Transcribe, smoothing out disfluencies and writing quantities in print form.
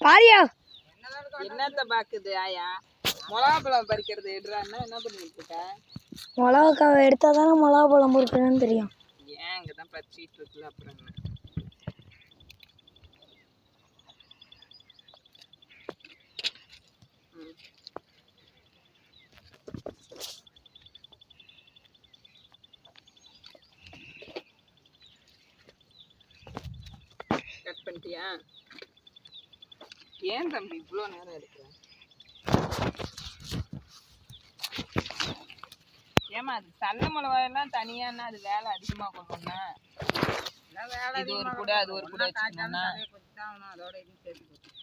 பாரியா என்னத்த பாக்குது ஆயா? மிளகாப்பழம் பறிக்கிறது எடுறான்னா என்ன பண்ணிட்டு இருக்க? மிளகாவை எடுத்தா தானே மிளகா பழம் பொறுக்கணும்னு தெரியும். ஏன் இங்கதான் பறிச்சிட்டு இருக்குல்ல, அப்புறம் என்ன? கட் பண்ணிட்டியா? ஏன் தம்பி இவ்வளோ நேரம் எடுக்கிற? ஏமா அது சல்ல மிளகாயெல்லாம் தனியானா அது வேலை அதிகமாக கொள்ளணும்னா இது ஒரு கூட அது ஒரு கூட வச்சுக்கணும்னா அதோட இது சேர்த்து